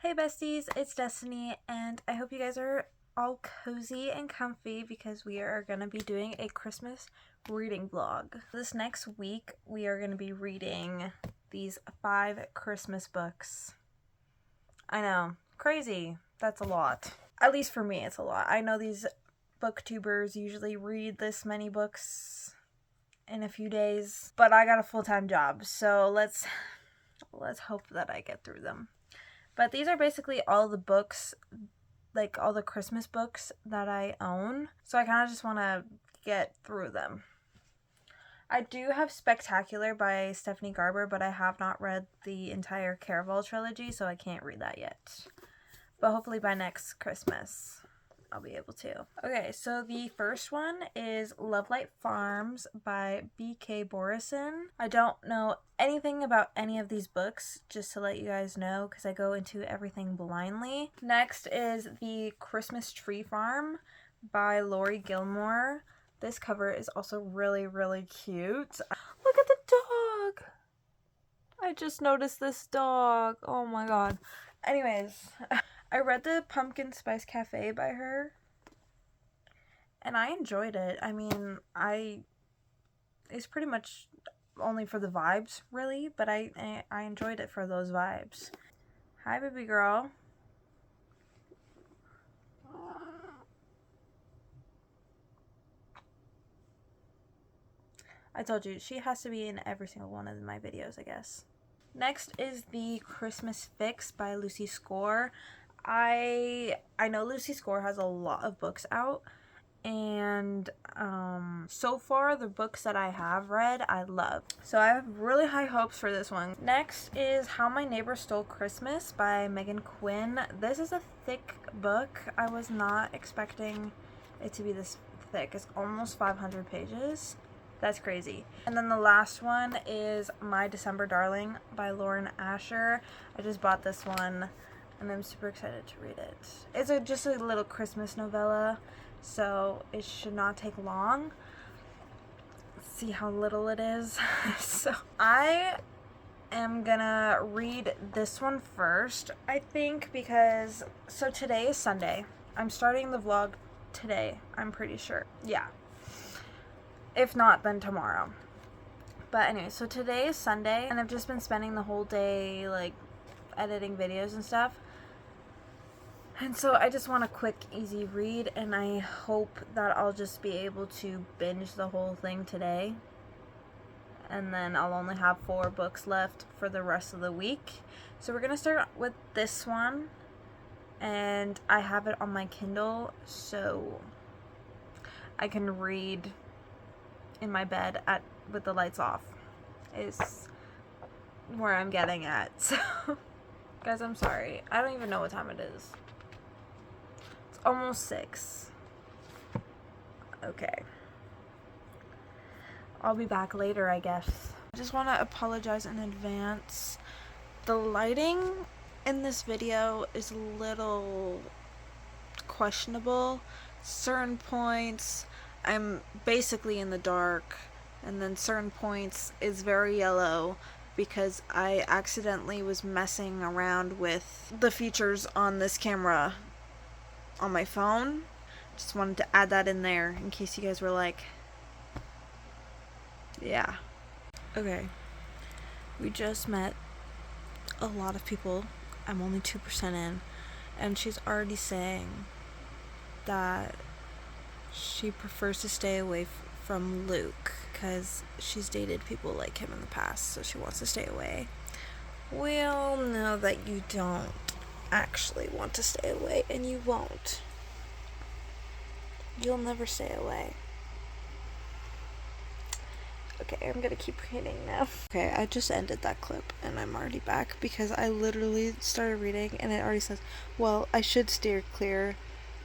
Hey besties, it's Destiny, and I hope you guys are all cozy and comfy because we are going to be doing a Christmas reading vlog. This next week, we are going to be reading these 5 Christmas books. I know, crazy. That's a lot. At least for me, it's a lot. I know these booktubers usually read this many books in a few days, but I got a full-time job, so let's hope that I get through them. But these are basically all the books, like all the Christmas books that I own. So I kind of just want to get through them. I do have Spectacular by Stephanie Garber, but I have not read the entire Caraval trilogy, so I can't read that yet. But hopefully by next Christmas, I'll be able to. Okay, so the first one is Lovelight Farms by B.K. Borison. I don't know anything about any of these books, just to let you guys know, because I go into everything blindly. Next is The Christmas Tree Farm by Lori Gilmore. This cover is also really, really cute. Look at the dog! I just noticed this dog. Oh my god. Anyways, I read the Pumpkin Spice Cafe by her, and I enjoyed it. I mean, it's pretty much only for the vibes, really, but I enjoyed it for those vibes. Hi, baby girl. I told you, she has to be in every single one of my videos, I guess. Next is The Christmas Fix by Lucy Score. I know Lucy Score has a lot of books out, and so far the books that I have read I love, so I have really high hopes for this one. Next is How My Neighbor Stole Christmas by Megan Quinn. This is a thick book. I was not expecting it to be this thick. It's almost 500 pages. That's crazy. And then the last one is My December Darling by Lauren Asher. I just bought this one and I'm super excited to read it. It's just a little Christmas novella, so it should not take long. Let's see how little it is. So I am gonna read this one first, I think, because so today is Sunday. I'm starting the vlog today, I'm pretty sure. Yeah. If not, then tomorrow. But anyway, so today is Sunday, and I've just been spending the whole day, like, editing videos and stuff. And so I just want a quick, easy read, and I hope that I'll just be able to binge the whole thing today. And then I'll only have 4 books left for the rest of the week. So we're going to start with this one, and I have it on my Kindle, so I can read in my bed with the lights off, is where I'm getting at. So guys, I'm sorry, I don't even know what time it is. It's almost 6. Okay, I'll be back later, I guess. I just want to apologize in advance. The lighting in this video is a little questionable. Certain points I'm basically in the dark, and then certain points is very yellow because I accidentally was messing around with the features on this camera on my phone. Just wanted to add that in there in case you guys were like, yeah. Okay, we just met a lot of people. I'm only 2% in, and she's already saying that she prefers to stay away from Luke because she's dated people like him in the past, so she wants to stay away. We all know that you don't actually want to stay away, and you won't. You'll never stay away. Okay, I'm gonna keep reading now. Okay, I just ended that clip and I'm already back because I literally started reading and it already says, well, I should steer clear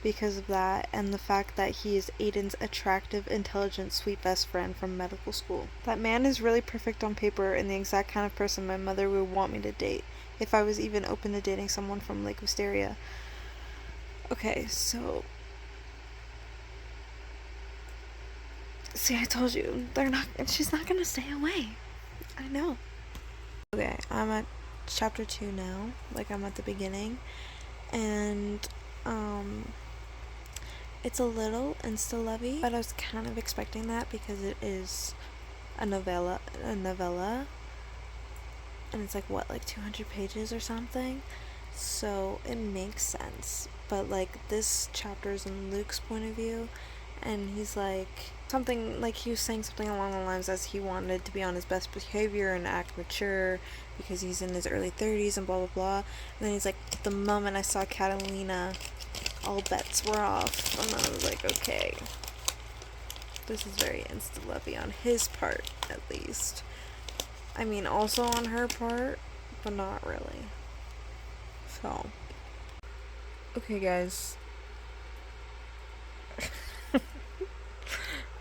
because of that and the fact that he is Aiden's attractive, intelligent, sweet best friend from medical school. That man is really perfect on paper and the exact kind of person my mother would want me to date if I was even open to dating someone from Lake Wisteria. Okay, so see, I told you, she's not gonna stay away. I know. Okay, I'm at chapter 2 now, like I'm at the beginning, and it's a little insta-lovey, but I was kind of expecting that because it is a novella, and it's like, what, like 200 pages or something, so it makes sense. But like, this chapter is in Luke's point of view, and he's like, something like, he was saying something along the lines as he wanted to be on his best behavior and act mature because he's in his early 30s and blah blah blah. And then he's like, the moment I saw Catalina, all bets were off. And I was like, okay, this is very insta-lovey on his part, at least. I mean, also on her part, but not really. So, okay guys,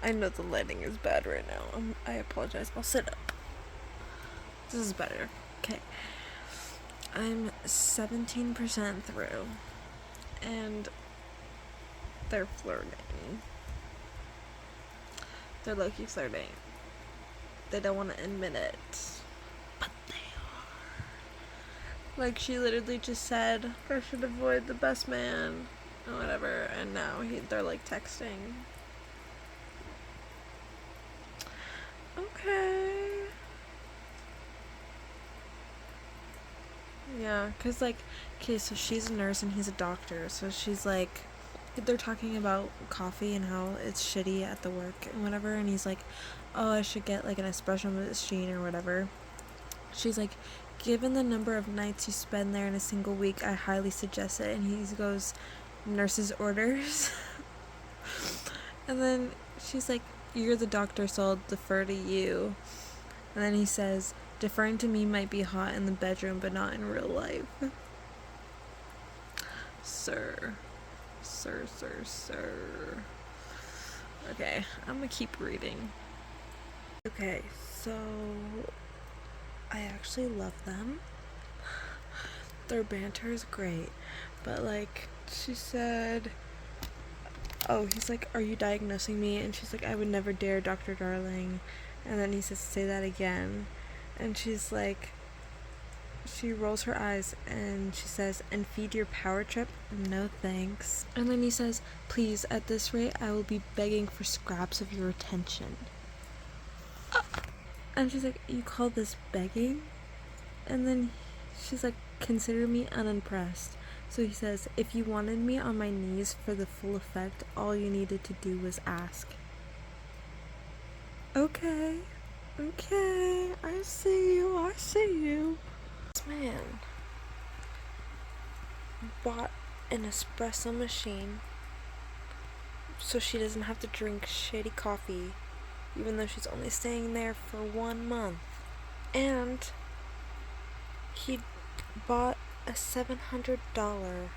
I know the lighting is bad right now. I apologize. I'll sit up. This is better. Okay. I'm 17% through, and they're flirting. They're low-key flirting. They don't want to admit it, but they are. Like, she literally just said, I should avoid the best man, or whatever, and now they're like texting. Okay. Yeah, because, like, okay, so she's a nurse and he's a doctor, so she's like, they're talking about coffee and how it's shitty at the work and whatever, and he's like, oh, I should get, like, an espresso machine or whatever. She's like, given the number of nights you spend there in a single week, I highly suggest it, and he goes, nurse's orders. And then she's like, you're the doctor, so I'll defer to you. And then he says, deferring to me might be hot in the bedroom, but not in real life. Sir. Okay, I'm gonna keep reading. Okay, so I actually love them. Their banter is great, but like, she said, oh, he's like, are you diagnosing me? And she's like, I would never dare, Dr. Darling. And then he says, say that again. And she's like, she rolls her eyes and she says, and feed your power trip? No thanks. And then he says, please, at this rate, I will be begging for scraps of your attention. And she's like, you call this begging? And then she's like, consider me unimpressed. So he says, if you wanted me on my knees for the full effect, all you needed to do was ask. Okay, I see you. This man bought an espresso machine so she doesn't have to drink shitty coffee, even though she's only staying there for 1 month. And he bought a $700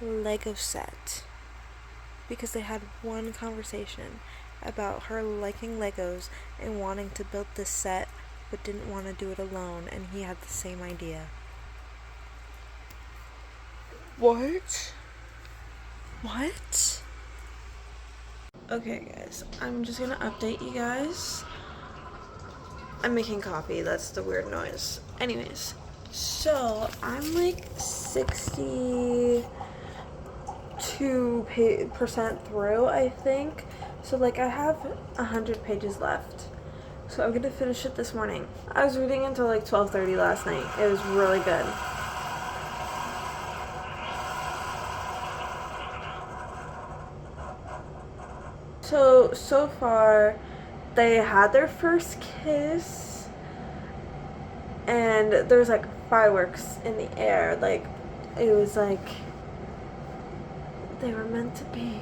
Lego set because they had one conversation about her liking Legos and wanting to build this set but didn't want to do it alone, and he had the same idea. What? Okay guys, I'm just gonna update you guys. I'm making coffee, that's the weird noise. Anyways, so I'm like 62% through, I think. So like, I have 100 pages left. So I'm gonna finish it this morning. I was reading until like 12:30 last night. It was really good. So far, they had their first kiss, and there was like fireworks in the air. Like, it was like they were meant to be.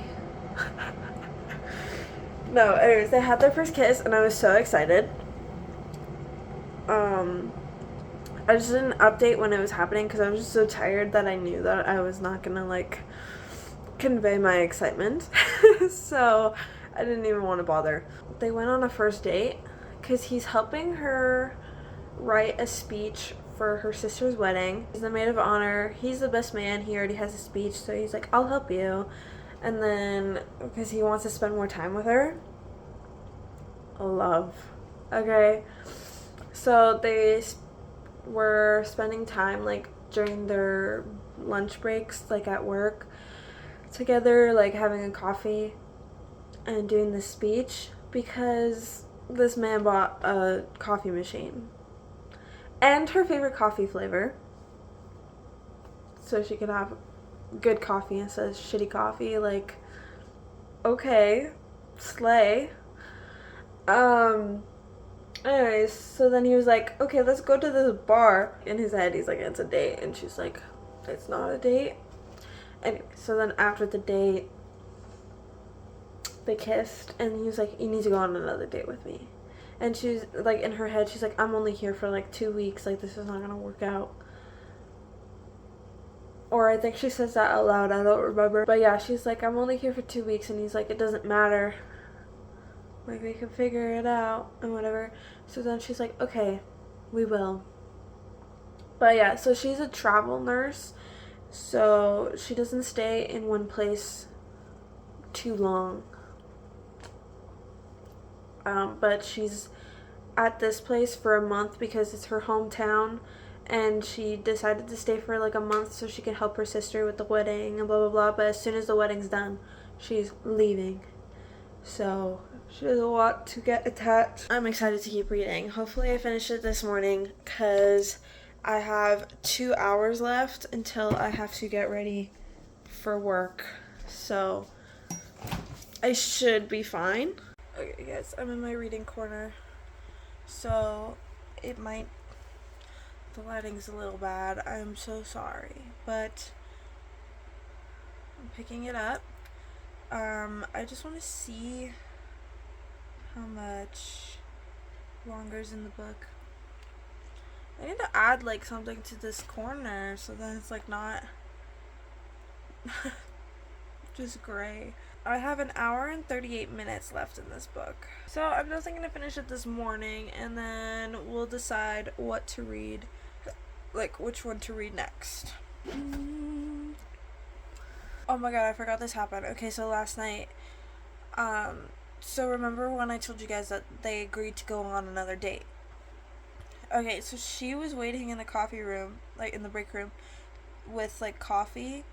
No, anyways, they had their first kiss, and I was so excited. I just didn't update when it was happening because I was just so tired that I knew that I was not gonna like convey my excitement. So I didn't even want to bother. They went on a first date because he's helping her write a speech for her sister's wedding. He's the maid of honor. He's the best man. He already has a speech, so he's like, I'll help you. And then, because he wants to spend more time with her. Love. Okay. So they were spending time like during their lunch breaks, like at work, together, like having a coffee and doing this speech because this man bought a coffee machine and her favorite coffee flavor so she could have good coffee instead of shitty coffee. Like, okay, slay. Anyways, so then he was like, okay, let's go to this bar. In his head, he's like, it's a date. And she's like, it's not a date. Anyway, so then after the date, they kissed. And he was like, you need to go on another date with me. And she's like, in her head, she's like, I'm only here for like 2 weeks. Like, this is not going to work out. Or I think she says that out loud. I don't remember. But yeah, she's like, I'm only here for 2 weeks. And he's like, it doesn't matter. Like, we can figure it out and whatever. So then she's like, okay, we will. But yeah, so she's a travel nurse. So she doesn't stay in one place too long. But she's at this place for a month because it's her hometown. And she decided to stay for like a month so she can help her sister with the wedding and blah, blah, blah. But as soon as the wedding's done, she's leaving. So she has a lot to get attached. I'm excited to keep reading. Hopefully I finish it this morning because I have 2 hours left until I have to get ready for work. So I should be fine. Okay guys, I'm in my reading corner. So it might, the lighting's a little bad. I'm so sorry. But I'm picking it up. I just want to see how much longer's in the book. I need to add like something to this corner so that it's like not just gray. I have an hour and 38 minutes left in this book. So I'm just going to finish it this morning and then we'll decide what to read, like which one to read next. Oh my god, I forgot this happened. Okay, so last night, so remember when I told you guys that they agreed to go on another date? Okay, so she was waiting in the coffee room, like in the break room, with like coffee,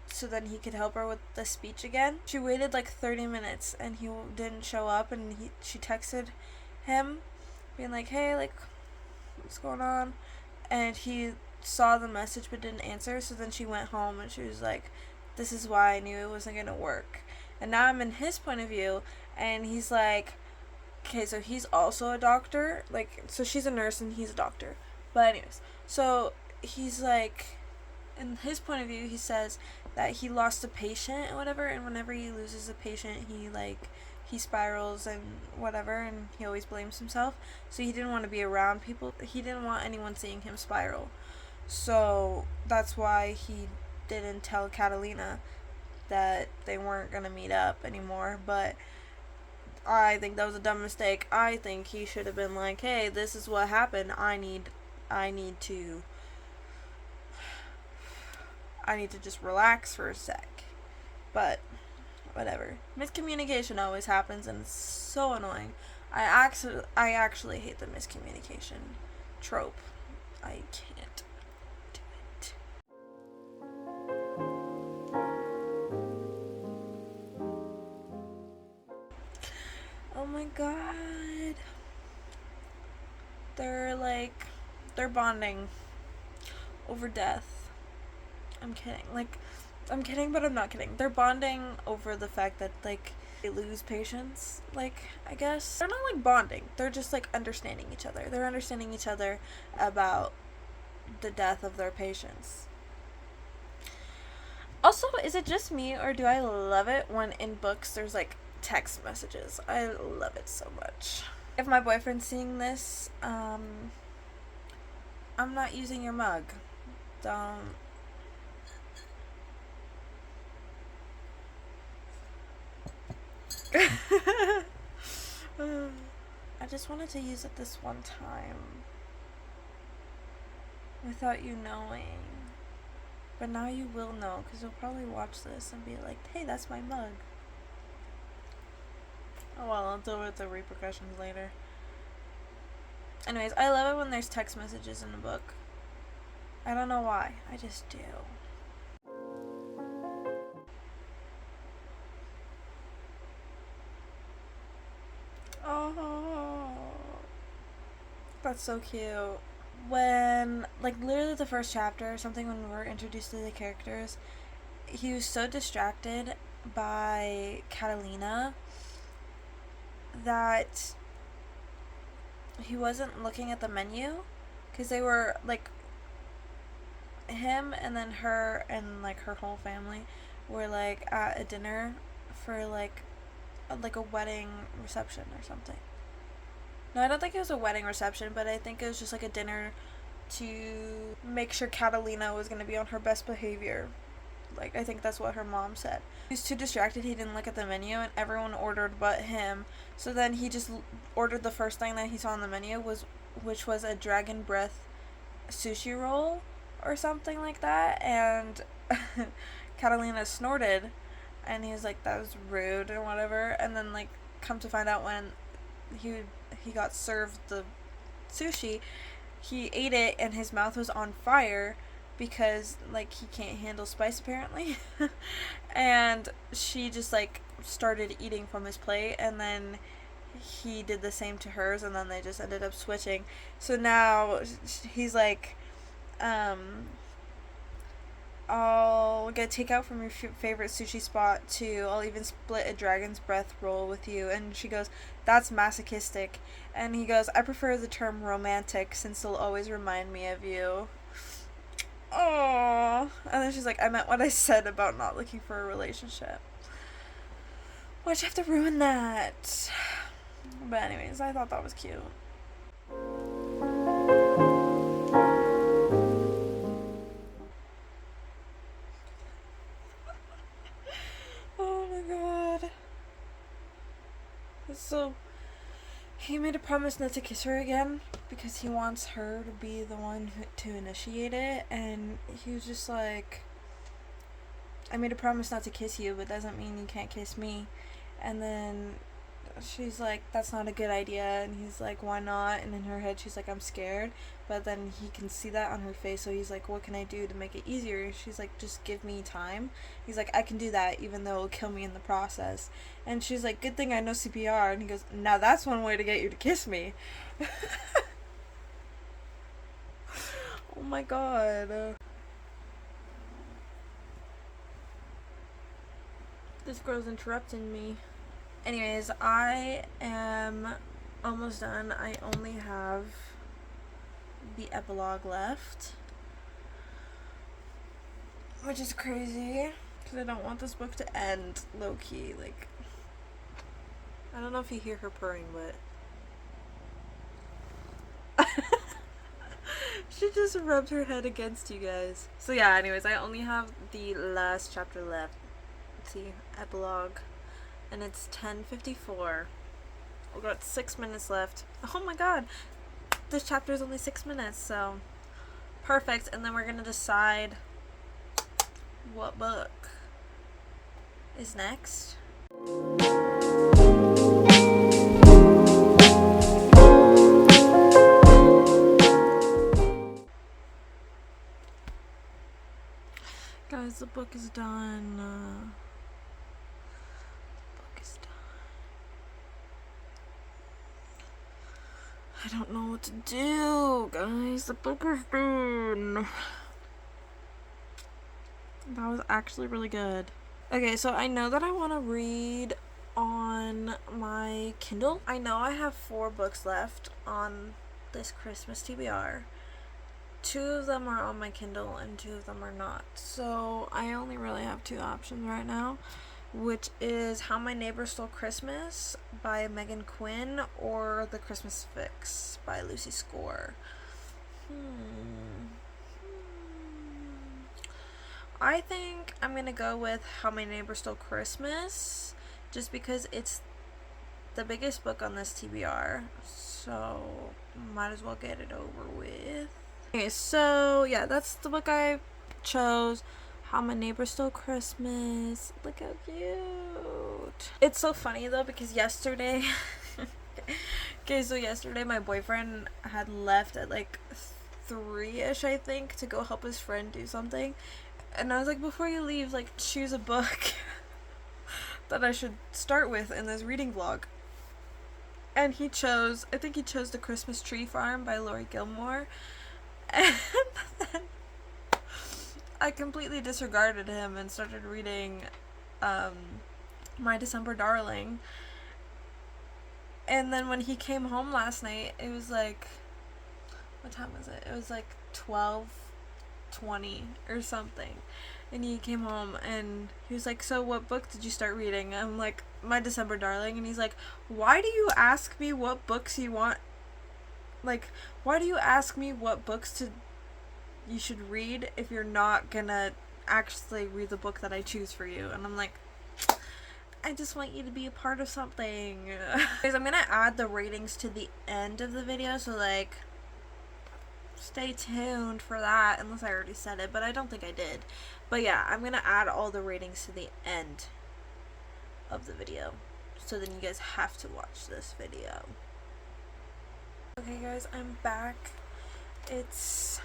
so then he could help her with the speech again. She waited like 30 minutes and he didn't show up, and she texted him, being like, hey, like, what's going on? And he saw the message but didn't answer, so then she went home and she was like, this is why I knew it wasn't gonna work. And now I'm in his point of view, and he's like, okay, so he's also a doctor, like, so she's a nurse and he's a doctor. But anyways, so he's like, in his point of view, he says that he lost a patient or whatever, and whenever he loses a patient, he spirals and whatever, and he always blames himself. So he didn't want to be around people. He didn't want anyone seeing him spiral. So that's why he didn't tell Catalina that they weren't gonna meet up anymore. But I think that was a dumb mistake. I think he should have been like, hey, this is what happened. I need to just relax for a sec. But whatever. Miscommunication always happens, and it's so annoying. I actually hate the miscommunication trope. I can't do it. Oh my god. They're bonding over death. I'm kidding. Like, I'm kidding, but I'm not kidding. They're bonding over the fact that, like, they lose patients, like, I guess. They're not, like, bonding. They're just, like, understanding each other. They're understanding each other about the death of their patients. Also, is it just me, or do I love it when in books there's, like, text messages? I love it so much. If my boyfriend's seeing this, I'm not using your mug. Don't. I just wanted to use it this one time without you knowing. But now you will know, because you'll probably watch this and be like, hey, that's my mug. Oh well, I'll deal with the repercussions later. Anyways, I love it when there's text messages in a book. I don't know why. I just do. Oh, that's so cute. When, like, literally the first chapter or something, when we're introduced to the characters, he was so distracted by Catalina that he wasn't looking at the menu, because they were, like, him and then her and, like, her whole family were, like, at a dinner for, like a wedding reception or something. No, I don't think it was a wedding reception, but I think it was just, like, a dinner to make sure Catalina was going to be on her best behavior. Like, I think that's what her mom said. He was too distracted, he didn't look at the menu, and everyone ordered but him. So then he just ordered the first thing that he saw on the menu, which was a dragon breath sushi roll or something like that, and Catalina snorted, and he was like, that was rude or whatever. And then, like, come to find out, when he got served the sushi, he ate it and his mouth was on fire because, like, he can't handle spice apparently. And she just, like, started eating from his plate, and then he did the same to hers, and then they just ended up switching. So now he's like, I'll get takeout from your favorite sushi spot too. I'll even split a dragon's breath roll with you. And she goes, that's masochistic. And he goes, I prefer the term romantic since it'll always remind me of you. Aww. And then she's like, I meant what I said about not looking for a relationship. Why'd you have to ruin that? But anyways, I thought that was cute. Oh my god. So, he made a promise not to kiss her again because he wants her to be the one to initiate it, and he was just like, I made a promise not to kiss you, but doesn't mean you can't kiss me. And then she's like, that's not a good idea, and he's like, why not? And in her head she's like, I'm scared, but then he can see that on her face, so he's like, what can I do to make it easier? She's like, just give me time. He's like, I can do that, even though it'll kill me in the process. And she's like, good thing I know CPR. And he goes, now that's one way to get you to kiss me. Oh my god. This girl's interrupting me. Anyways, I am almost done. I only have the epilogue left, which is crazy because I don't want this book to end low-key. Like, I don't know if you hear her purring, but she just rubbed her head against you guys. So yeah, anyways, I only have the last chapter left. Let's see, epilogue. And it's 10:54. We've got 6 minutes left. Oh my god, this chapter is only 6 minutes, so perfect. And then we're gonna decide what book is next. Guys, the book is done. I don't know what to do, guys. The book is done. That was actually really good. Okay, so I know that I want to read on my Kindle. I know I have 4 books left on this Christmas TBR. 2 of them are on my Kindle and 2 of them are not. So I only really have 2 options right now, which is How My Neighbor Stole Christmas by Megan Quinn or The Christmas Fix by Lucy Score. I think I'm going to go with How My Neighbor Stole Christmas just because it's the biggest book on this TBR, so might as well get it over with. Okay, so yeah, that's the book I chose. How My Neighbor Stole Christmas. Look how cute. It's so funny though because yesterday Okay, so yesterday my boyfriend had left at like 3-ish, I think, to go help his friend do something. And I was like, before you leave, like, choose a book that I should start with in this reading vlog. And he chose, I think he chose The Christmas Tree Farm by Laurie Gilmore. And then I completely disregarded him and started reading My December Darling. And then when he came home last night, it was like, what time was it? It was like 12:20 or something. And he came home and he was like, so what book did you start reading? I'm like, My December Darling. And he's like, why do you ask me what books you want? Like, why do you ask me what books you should read if you're not gonna actually read the book that I choose for you? And I'm like, I just want you to be a part of something. Because I'm gonna add the ratings to the end of the video, so like, stay tuned for that, unless I already said it, but I don't think I did. But yeah, I'm gonna add all the ratings to the end of the video, so then you guys have to watch this video. Okay guys, I'm back. It's,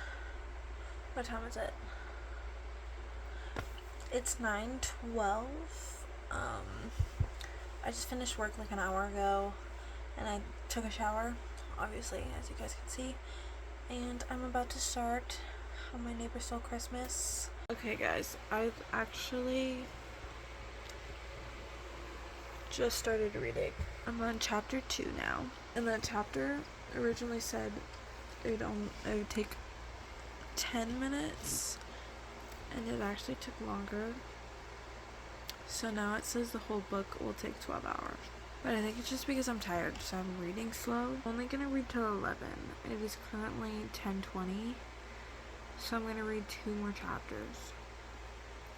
what time is it? It's 9:12. I just finished work like an hour ago, and I took a shower, obviously, as you guys can see, and I'm about to start On My Neighbor Stole Christmas. Okay guys, I've actually just started reading. I'm on chapter 2 now, and that chapter originally said it would take 10 minutes, and it actually took longer. So now it says the whole book will take 12 hours. But I think it's just because I'm tired, so I'm reading slow. I'm only gonna read till 11. It is currently 10:20. So I'm gonna read 2 more chapters.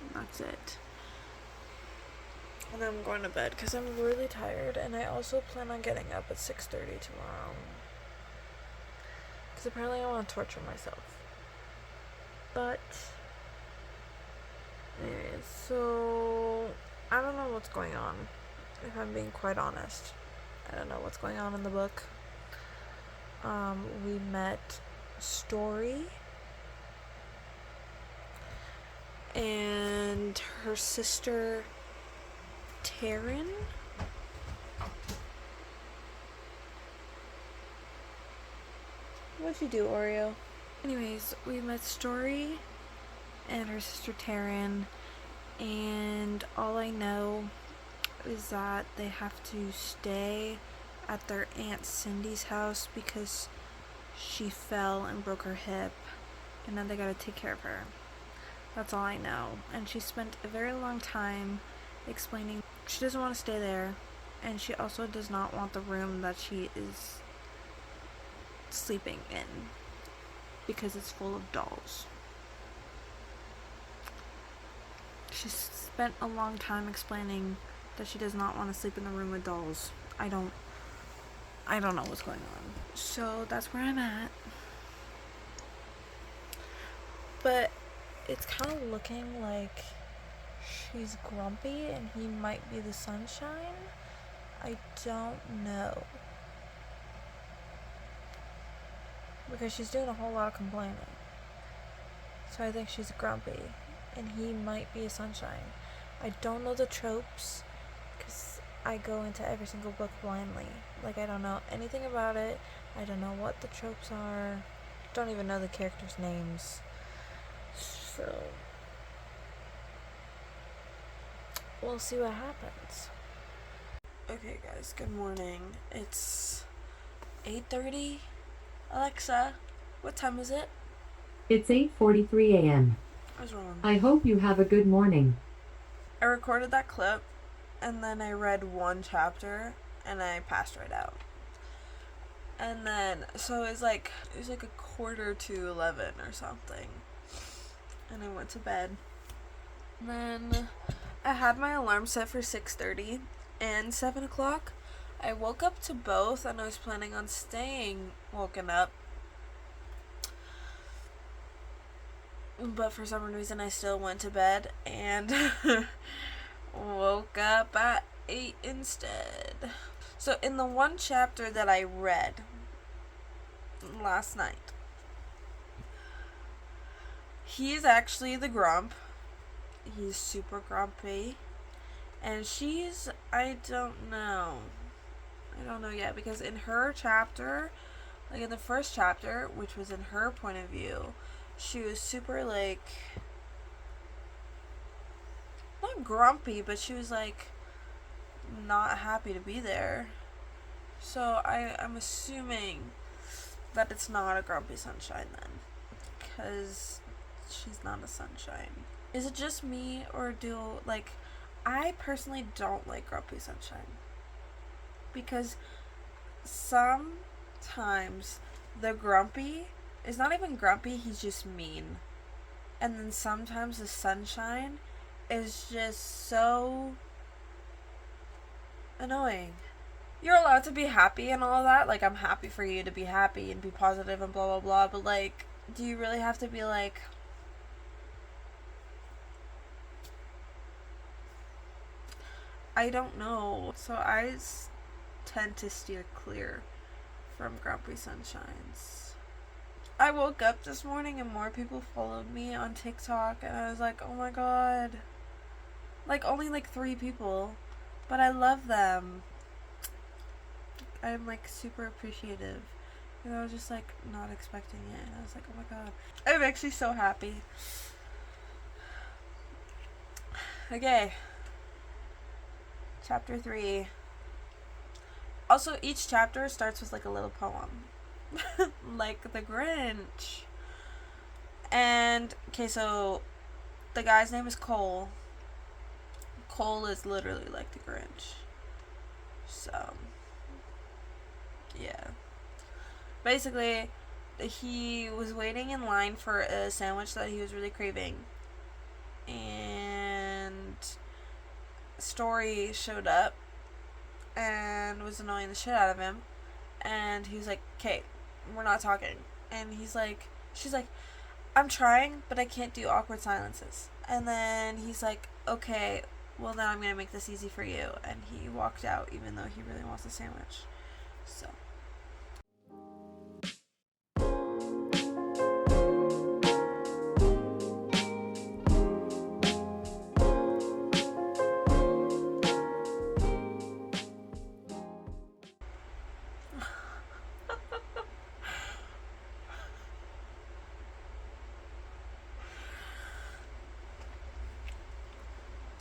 And that's it. And then I'm going to bed because I'm really tired, and I also plan on getting up at 6:30 tomorrow. Because apparently I want to torture myself. But anyways, so I don't know what's going on, if I'm being quite honest. I don't know what's going on in the book. We met Story and her sister Taryn. What'd you do, Oreo? Anyways, we met Story and her sister Taryn, and all I know is that they have to stay at their Aunt Cindy's house because she fell and broke her hip, and then they gotta take care of her. That's all I know. And she spent a very long time explaining she doesn't want to stay there, and she also does not want the room that she is sleeping in because it's full of dolls. She spent a long time explaining that she does not want to sleep in the room with dolls. I don't know what's going on. So that's where I'm at. But it's kind of looking like she's grumpy and he might be the sunshine. I don't know. Because she's doing a whole lot of complaining. So I think she's grumpy and he might be a sunshine. I don't know the tropes because I go into every single book blindly. Like, I don't know anything about it. I don't know what the tropes are. Don't even know the characters' names. So we'll see what happens. Okay guys, good morning. It's 8:30. Alexa, what time is it? It's 8:43 a.m. I was wrong. I hope you have a good morning. I recorded that clip and then I read one chapter and I passed right out. And then so it was like a 11:15 or something. And I went to bed. And then I had my alarm set for 6:30 and 7 o'clock. I woke up to both and I was planning on staying woken up. But for some reason I still went to bed and woke up at 8 instead. So in the one chapter that I read last night, he's actually the grump. He's super grumpy. And she's, I don't know yet, because in her chapter, like in the first chapter, which was in her point of view, she was super, like, not grumpy, but she was, like, not happy to be there. So I'm assuming that it's not a grumpy sunshine then, because she's not a sunshine. Is it just me, or I personally don't like grumpy sunshine, because sometimes the grumpy is not even grumpy, he's just mean. And then sometimes the sunshine is just so annoying. You're allowed to be happy and all that. Like, I'm happy for you to be happy and be positive and blah, blah, blah. But, like, do you really have to be, like... I don't know. So I tend to steer clear from grumpy sunshines. I woke up this morning and more people followed me on TikTok, and I was like, oh my god. Like, only like 3 people. But I love them. I'm like super appreciative. And I was just like not expecting it. And I was like, oh my god. I'm actually so happy. Okay. Chapter 3. Also, each chapter starts with like a little poem. Like the Grinch. And, okay, so the guy's name is Cole. Cole is literally like the Grinch. So, yeah. Basically, he was waiting in line for a sandwich that he was really craving. And Story showed up and was annoying the shit out of him. And he was like, okay, we're not talking. And she's like, I'm trying, but I can't do awkward silences. And then he's like, okay, well then I'm gonna make this easy for you. And he walked out even though he really wants a sandwich. So.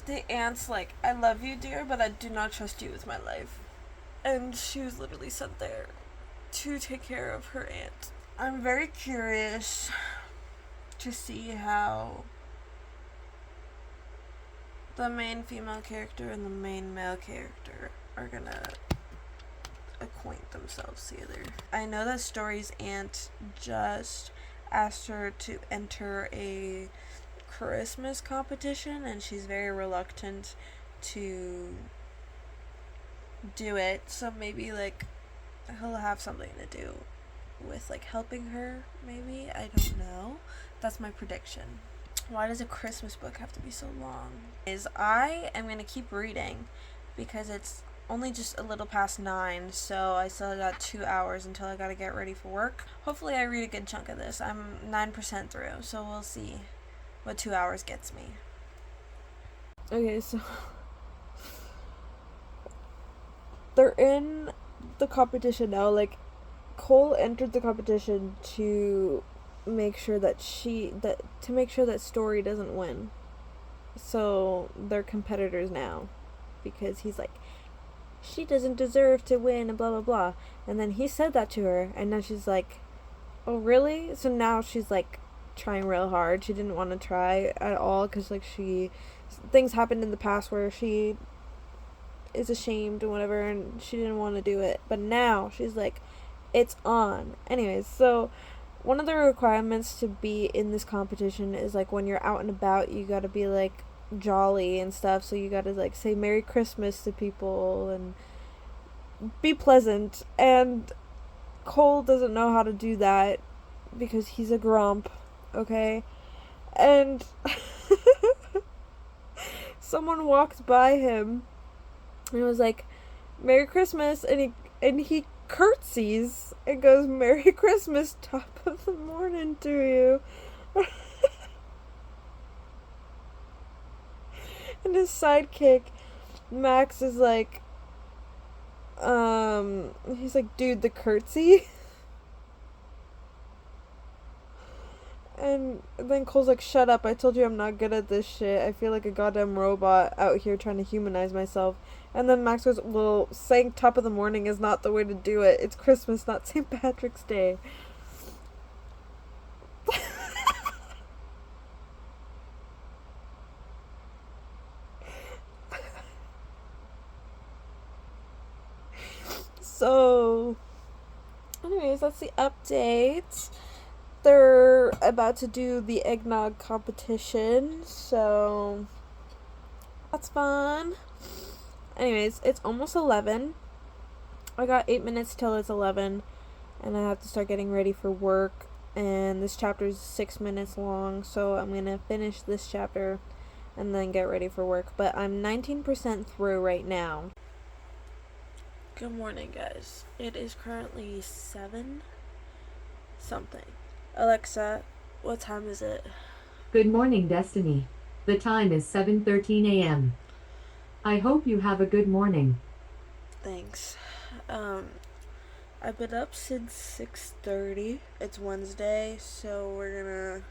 The aunt's like, I love you, dear, but I do not trust you with my life. And she was literally sent there to take care of her aunt. I'm very curious to see how the main female character and the main male character are gonna acquaint themselves together. I know that Story's aunt just asked her to enter a Christmas competition, and she's very reluctant to do it, so maybe like he'll have something to do with like helping her, maybe. I don't know. That's my prediction. Why does a Christmas book have to be so long? I am gonna keep reading because it's only just a little past 9, so I still got 2 hours until I gotta get ready for work. Hopefully I read a good chunk of this. I'm 9% through, so we'll see what 2 hours gets me. Okay, so they're in the competition now. Like, Cole entered the competition to make sure that Story doesn't win. So they're competitors now because he's like, she doesn't deserve to win and blah blah blah. And then he said that to her, and now she's like, oh really? So now she's like trying real hard. She didn't want to try at all because like things happened in the past where she is ashamed and whatever, and she didn't want to do it. But now she's like, it's on. Anyways, so one of the requirements to be in this competition is like when you're out and about, you gotta be like jolly and stuff. So you gotta like say Merry Christmas to people and be pleasant. And Cole doesn't know how to do that because he's a grump, okay? And someone walked by him and was like, Merry Christmas, and he curtsies and goes, Merry Christmas, top of the morning to you. And his sidekick, Max, is like, he's like, dude, the curtsy. And then Cole's like, shut up, I told you I'm not good at this shit. I feel like a goddamn robot out here trying to humanize myself. And then Max goes, well, saying top of the morning is not the way to do it. It's Christmas, not St. Patrick's Day. So, anyways, that's the update. They're about to do the eggnog competition, so that's fun. Anyways, it's almost 11. I got 8 minutes till it's 11, and I have to start getting ready for work. And this chapter is 6 minutes long, so I'm gonna finish this chapter and then get ready for work. But I'm 19% through right now. Good morning, guys. It is currently 7 something. Alexa, what time is it? Good morning, Destiny. The time is 7:13 a.m. I hope you have a good morning. Thanks. I've been up since 6:30. It's Wednesday, so we're gonna...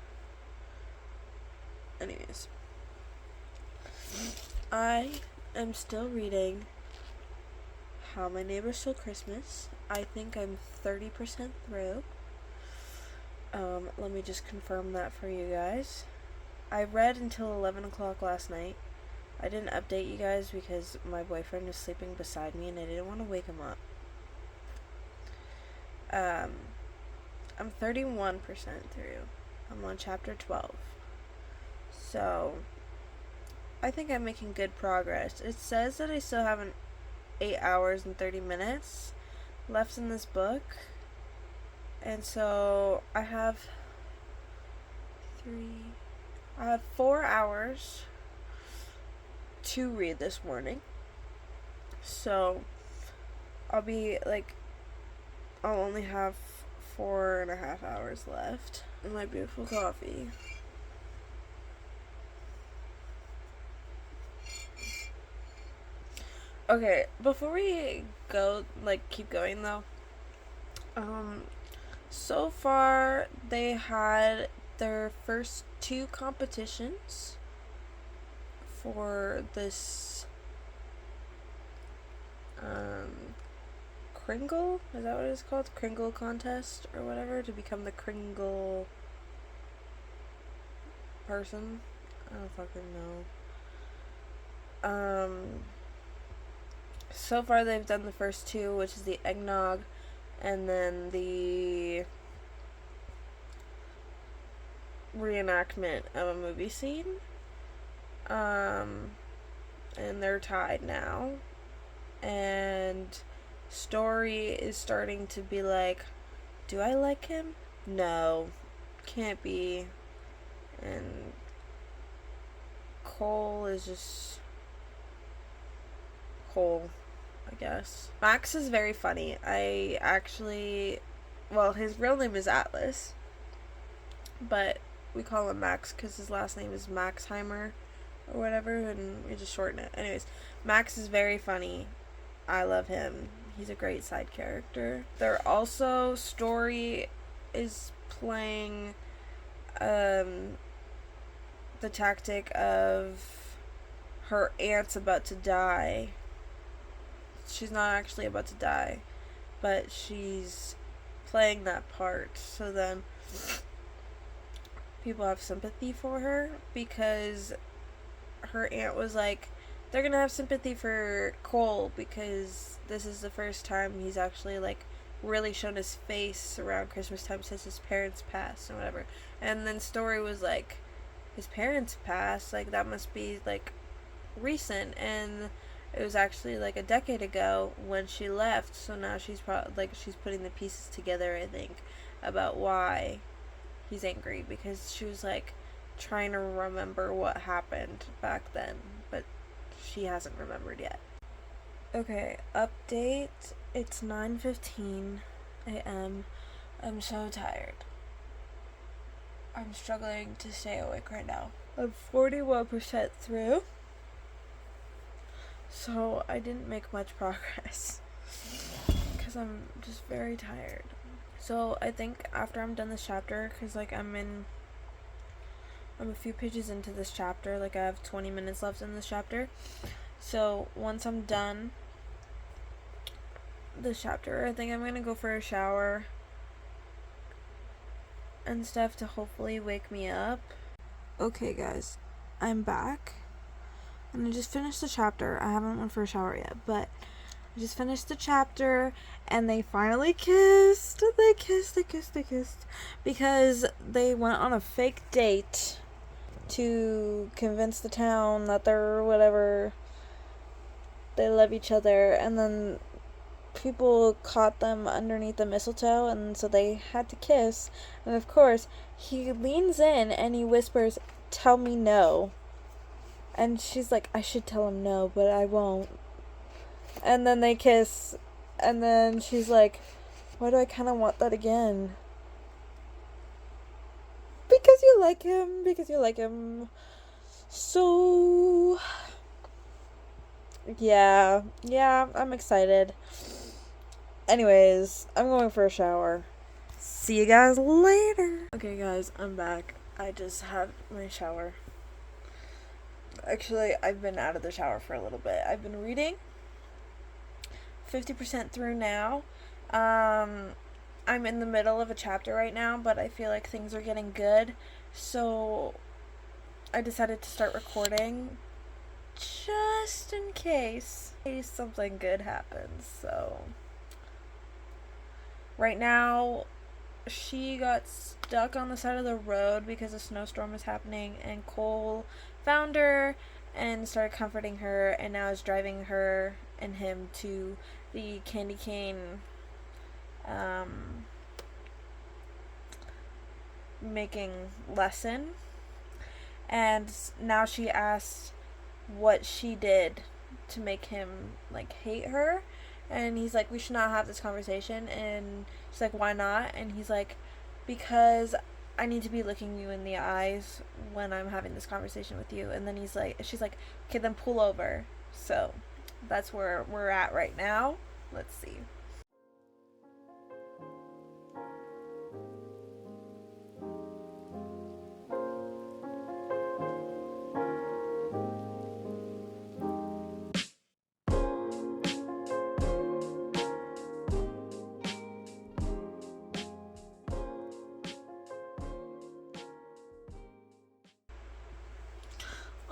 Anyways. I am still reading How My Neighbor Stole Christmas. I think I'm 30% through. Let me just confirm that for you guys. I read until 11 o'clock last night. I didn't update you guys because my boyfriend was sleeping beside me and I didn't want to wake him up. I'm 31% through. I'm on chapter 12. So, I think I'm making good progress. It says that I still have 8 hours and 30 minutes left in this book. And so, I have 4 hours to read this morning. So, I'll only have 4.5 hours left. And my beautiful coffee. Okay, before we keep going though, so far they had their first 2 competitions for this, Kringle? Is that what it's called? Kringle contest or whatever, to become the Kringle person? I don't fucking know. So far they've done the first 2, which is the eggnog and then the reenactment of a movie scene. And they're tied now. And Story is starting to be like, do I like him? No, can't be. And Cole is just Cole, I guess. Max is very funny. His real name is Atlas, but we call him Max because his last name is Maxheimer or whatever, and we just shorten it. Anyways, Max is very funny. I love him. He's a great side character. Story is playing the tactic of her aunt's about to die. She's not actually about to die, but she's playing that part, so then people have sympathy for her because her aunt was like, they're gonna have sympathy for Cole because this is the first time he's actually really shown his face around Christmas time since his parents passed and whatever. And then Story was like, his parents passed, that must be recent, and it was actually a decade ago when she left. So now she's she's putting the pieces together, I think, about why he's angry, because she was trying to remember what happened back then, but she hasn't remembered yet. Okay, update. It's 9:15 a.m. I'm so tired. I'm struggling to stay awake right now. I'm 41% through, so I didn't make much progress because I'm just very tired. So I think after I'm done this chapter, because like I'm a few pages into this chapter, like I have 20 minutes left in this chapter. So once I'm done this chapter, I think I'm gonna go for a shower and stuff to hopefully wake me up. Okay guys, I'm back and I just finished the chapter. I haven't went for a shower yet, but I just finished the chapter and they finally kissed. They kissed because they went on a fake date to convince the town that they're whatever, they love each other, and then people caught them underneath the mistletoe, and so they had to kiss. And of course he leans in and he whispers, "Tell me no." And she's like, "I should tell him no, but I won't." And then they kiss, and then she's like, "Why do I kind of want that again?" Because you like him, So yeah, I'm excited. Anyways, I'm going for a shower. See you guys later. Okay guys, I'm back. I just had my shower. Actually, I've been out of the shower for a little bit. I've been reading. 50% through now. I'm in the middle of a chapter right now, but I feel like things are getting good. So I decided to start recording just in case something good happens. So right now she got stuck on the side of the road because a snowstorm was happening, and Cole found her and started comforting her, and now is driving her and him to the candy cane making lesson. And now she asked what she did to make him like hate her, and he's like, "We should not have this conversation." And she's like, "Why not?" And he's like, "Because I need to be looking you in the eyes when I'm having this conversation with you." And then she's like, "Okay, then pull over." So that's where we're at right now. Let's see.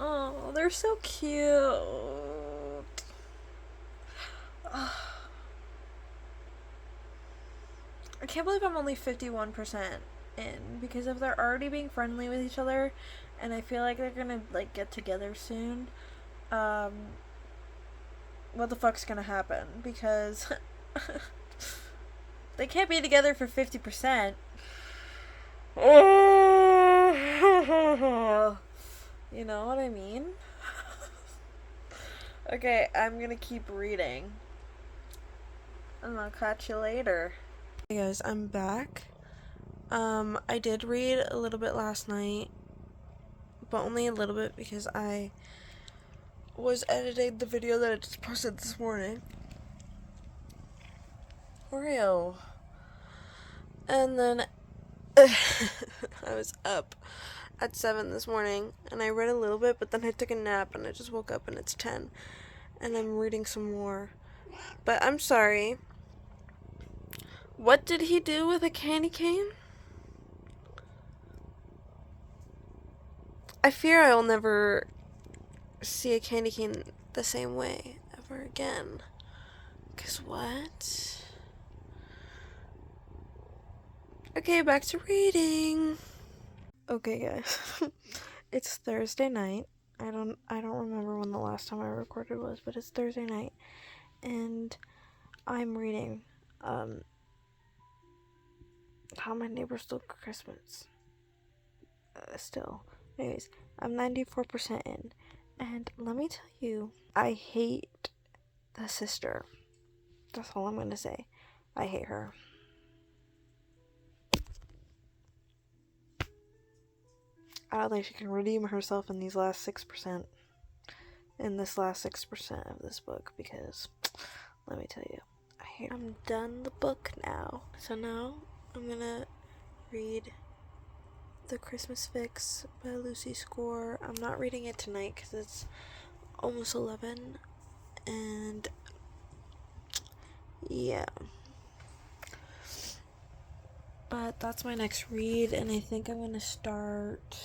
Oh, they're so cute. I can't believe I'm only 51% in, because if they're already being friendly with each other, and I feel like they're gonna like get together soon, what the fuck's gonna happen? Because they can't be together for 50%. You know what I mean? Okay, I'm gonna keep reading. And I'll catch you later. Hey guys, I'm back. I did read a little bit last night, but only a little bit because I was editing the video that I just posted this morning. Oreo. And then I was up at 7 this morning and I read a little bit, but then I took a nap and I just woke up and it's 10 and I'm reading some more. But I'm sorry. What did he do with a candy cane? I fear I will never see a candy cane the same way ever again. 'Cause what? Okay, back to reading. Okay, guys. It's Thursday night. I don't remember when the last time I recorded was, but it's Thursday night and I'm reading How My Neighbor Stole Christmas. Still. Anyways, I'm 94% in. And let me tell you, I hate the sister. That's all I'm gonna say. I hate her. I don't think she can redeem herself in these last 6%. In this last 6% of this book, because let me tell you, I hate her. I'm done the book now. So now I'm gonna read The Christmas Fix by Lucy Score. I'm not reading it tonight because it's almost 11. And yeah. But that's my next read, and I think I'm gonna start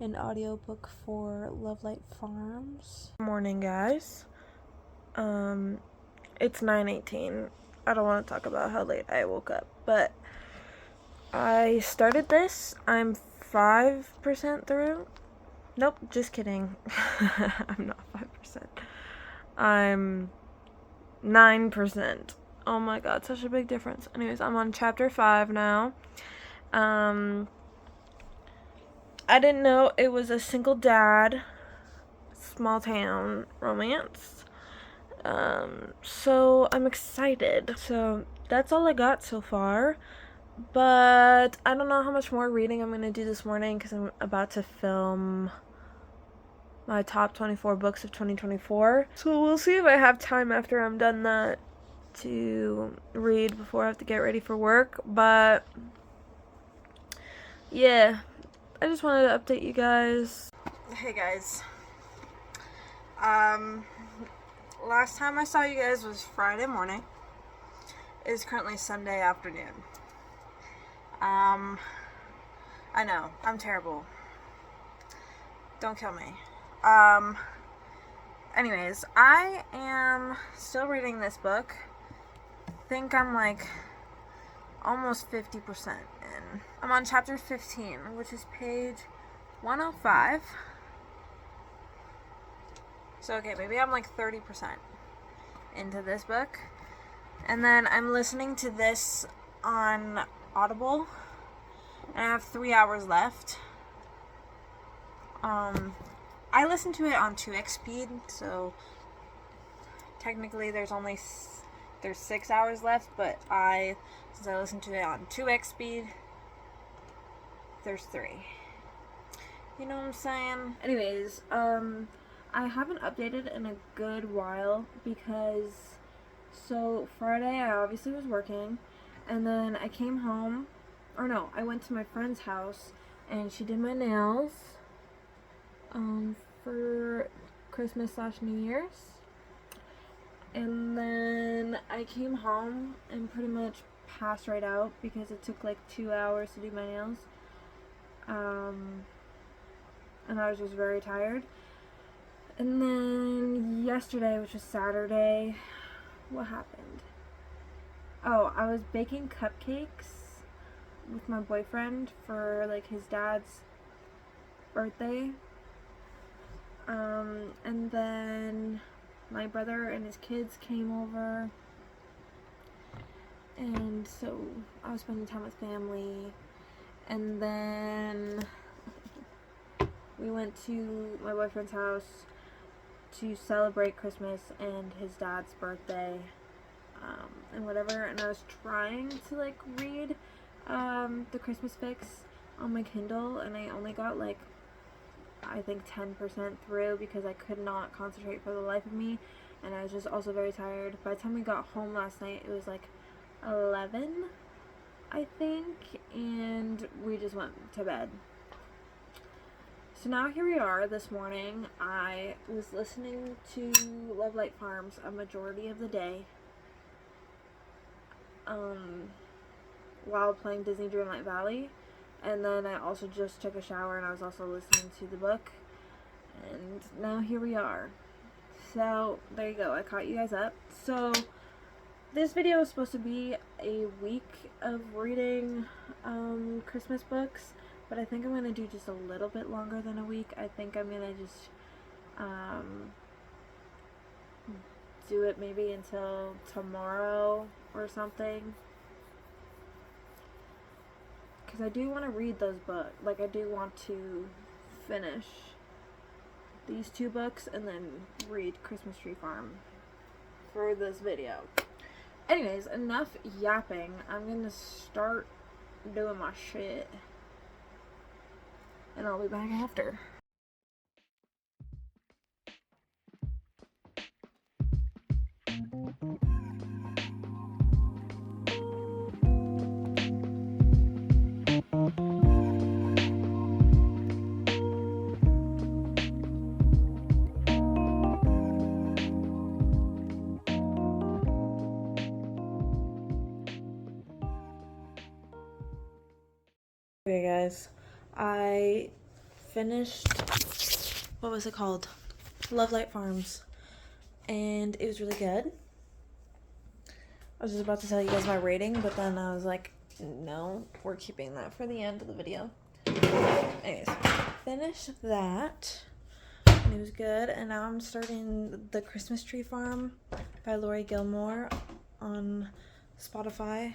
an audiobook for Lovelight Farms. Morning, guys. It's 9:18. I don't want to talk about how late I woke up, but I started this. I'm 5% through. Nope, just kidding. I'm not 5%. I'm 9%. Oh my god, such a big difference. Anyways, I'm on chapter 5 now. I didn't know it was a single dad, small town romance. So I'm excited. So that's all I got so far. But I don't know how much more reading I'm gonna do this morning because I'm about to film my top 24 books of 2024. So we'll see if I have time after I'm done that to read before I have to get ready for work. But yeah, I just wanted to update you guys. Hey guys. Last time I saw you guys was Friday morning. It is currently Sunday afternoon. I know, I'm terrible. Don't kill me. Anyways, I am still reading this book. I think I'm like almost 50% in. I'm on chapter 15, which is page 105. So, okay, maybe I'm like 30% into this book. And then I'm listening to this on Audible. And I have 3 hours left. I listened to it on 2x speed, so technically there's 6 hours left, but since I listened to it on 2x speed, there's 3. You know what I'm saying? Anyways, I haven't updated in a good while because, so Friday I obviously was working, and then I came home, or no, I went to my friend's house, and she did my nails, for Christmas/New Year's. And then I came home and pretty much passed right out because it took like 2 hours to do my nails. And I was just very tired. And then yesterday, which was Saturday, what happened? Oh, I was baking cupcakes with my boyfriend for like his dad's birthday. And then my brother and his kids came over, and so I was spending time with family. And then we went to my boyfriend's house to celebrate Christmas and his dad's birthday, and whatever. And I was trying to like read The Christmas Fix on my Kindle, and I only got like I think 10% through because I could not concentrate for the life of me, and I was just also very tired. By the time we got home last night, it was like 11, I think, and we just went to bed. So now here we are this morning. I was listening to Lovelight Farms a majority of the day, while playing Disney Dreamlight Valley. And then I also just took a shower and I was also listening to the book. And now here we are. So there you go. I caught you guys up. So this video is supposed to be a week of reading Christmas books. But I think I'm going to do just a little bit longer than a week. I think I'm going to just do it maybe until tomorrow or something. Because I do want to read those books. Like, I do want to finish these 2 books and then read Christmas Tree Farm for this video. Anyways, enough yapping. I'm gonna start doing my shit. And I'll be back after. Okay guys, I finished, what was it called? Love Light Farms, and it was really good. I was just about to tell you guys my rating, but then I was like, no, we're keeping that for the end of the video. Anyways, finished that, and it was good, and now I'm starting The Christmas Tree Farm by Lori Gilmore on Spotify.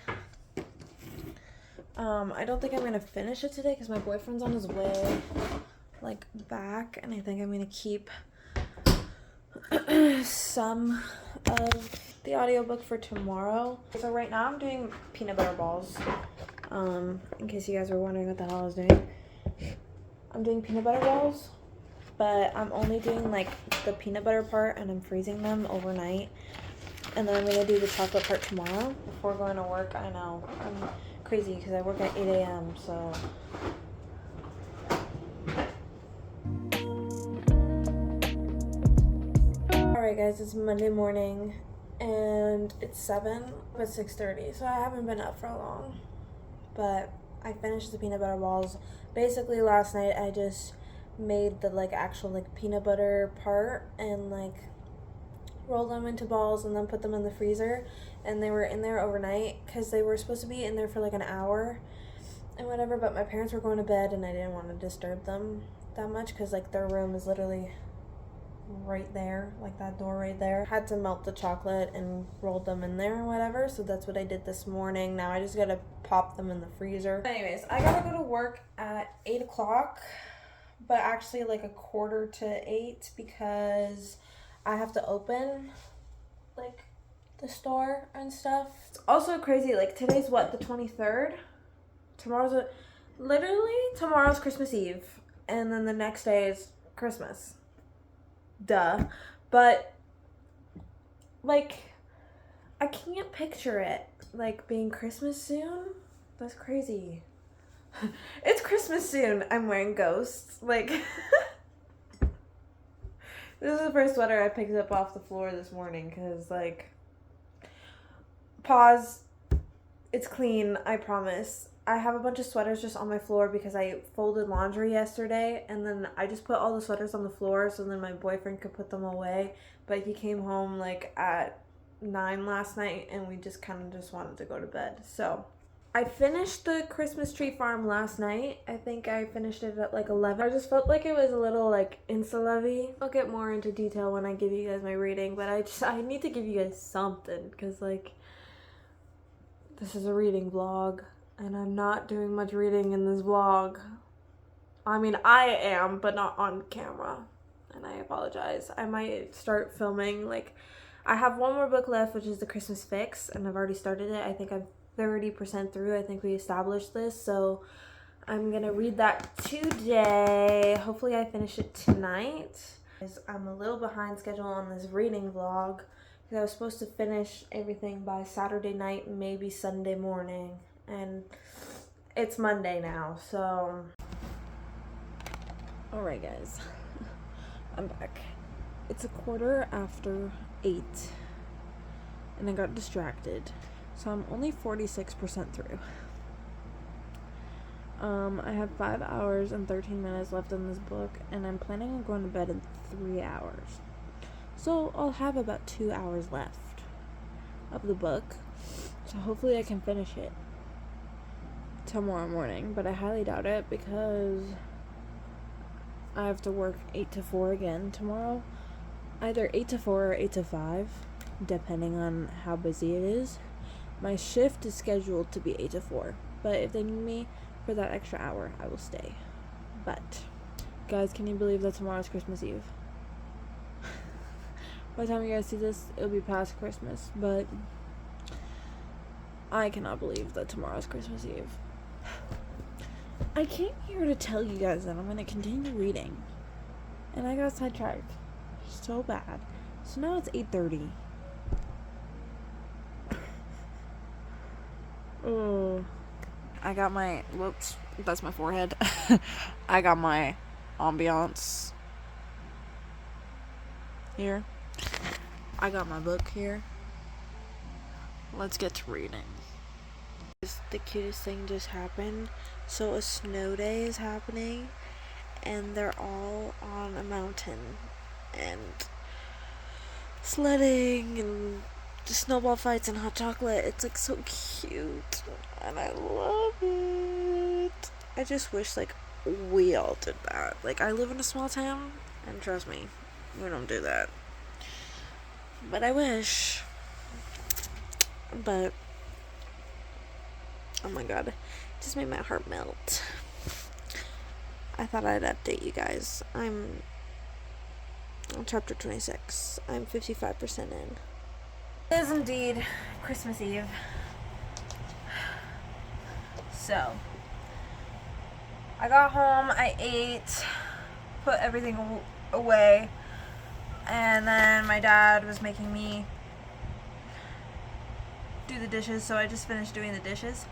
I don't think I'm gonna finish it today because my boyfriend's on his way, like, back, and I think I'm gonna keep some of the audiobook for tomorrow. So right now I'm doing peanut butter balls, in case you guys were wondering what the hell I was doing. I'm doing peanut butter balls, but I'm only doing, like, the peanut butter part, and I'm freezing them overnight, and then I'm gonna do the chocolate part tomorrow before going to work. I know, I'm crazy because I work at 8 a.m. so alright guys, it's Monday morning and it's 7 but 6:30, so I haven't been up for long, but I finished the peanut butter balls. Basically last night I just made the, like, actual, like, peanut butter part and, like, rolled them into balls and then put them in the freezer, and they were in there overnight because they were supposed to be in there for like an hour and whatever, but my parents were going to bed and I didn't want to disturb them that much because, like, their room is literally right there, like that door right there. Had to melt the chocolate and rolled them in there or whatever, so that's what I did this morning. Now I just gotta pop them in the freezer. Anyways, I gotta go to work at 8 o'clock, but actually like a quarter to 8 because I have to open, like, the store and stuff. It's also crazy, like, today's what, the 23rd? Literally tomorrow's Christmas Eve, and then the next day is Christmas. Duh. But, like, I can't picture it, like, being Christmas soon. That's crazy. It's Christmas soon. I'm wearing ghosts. Like, this is the first sweater I picked up off the floor this morning because, like, pause, it's clean, I promise. I have a bunch of sweaters just on my floor because I folded laundry yesterday, and then I just put all the sweaters on the floor so then my boyfriend could put them away, but he came home, like, at 9 last night, and we just kind of just wanted to go to bed. So I finished The Christmas Tree Farm last night. I think I finished it at like 11. I just felt like it was a little, like, insta-lovey. I'll get more into detail when I give you guys my rating, but I need to give you guys something because, like, this is a reading vlog and I'm not doing much reading in this vlog. I mean, I am, but not on camera, and I apologize. I might start filming, like, I have one more book left, which is The Christmas Fix, and I've already started it. I think I'm 30% through. I think we established this, so I'm gonna read that today. Hopefully I finish it tonight. I'm a little behind schedule on this reading vlog because I was supposed to finish everything by Saturday night, maybe Sunday morning, and it's Monday now, so alright guys, I'm back. It's 8:15 and I got distracted. So I'm only 46% through. I have 5 hours and 13 minutes left in this book, and I'm planning on going to bed in 3 hours. So I'll have about 2 hours left of the book. So hopefully I can finish it tomorrow morning, but I highly doubt it because I have to work 8 to 4 again tomorrow. Either 8 to 4 or 8 to 5, depending on how busy it is. My shift is scheduled to be 8 to 4, but if they need me for that extra hour, I will stay. But Guys, can you believe that tomorrow's Christmas Eve? By the time you guys see this, it'll be past Christmas, but I cannot believe that tomorrow's Christmas Eve. I came here to tell you guys that I'm going to continue reading, and I got sidetracked so bad. So now it's 8:30. Oh, I got my, whoops, that's my forehead. I got my ambiance here. I got my book here. Let's get to reading. The cutest thing just happened. So a snow day is happening, and they're all on a mountain and sledding and snowball fights and hot chocolate. It's like so cute, and I love it. I just wish like we all did that. Like, I live in a small town, and trust me, we don't do that. But I wish. But oh my god, it just made my heart melt. I thought I'd update you guys. I'm on chapter 26. I'm 55% in. It is indeed Christmas Eve. So, I got home, I ate, put everything away, and then my dad was making me do the dishes, so I just finished doing the dishes.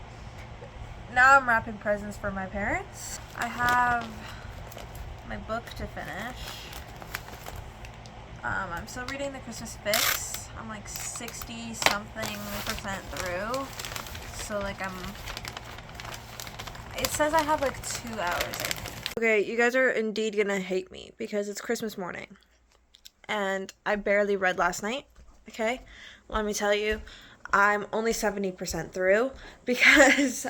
Now I'm wrapping presents for my parents. I have my book to finish. I'm still reading the Christmas Fix. I'm like 60-something% through. So like it says I have like 2 hours, I think. Okay, you guys are indeed gonna hate me because it's Christmas morning. And I barely read last night, okay? Let me tell you, I'm only 70% through because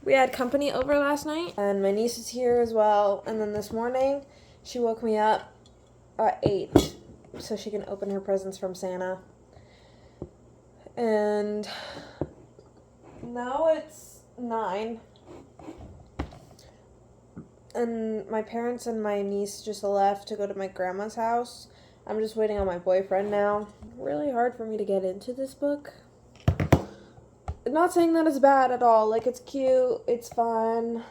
we had company over last night, and my niece is here as well. And then this morning, she woke me up at 8 so she can open her presents from Santa. And now it's 9. And my parents and my niece just left to go to my grandma's house. I'm just waiting on my boyfriend now. Really hard for me to get into this book. Not saying that it's bad at all. Like, it's cute, it's fun,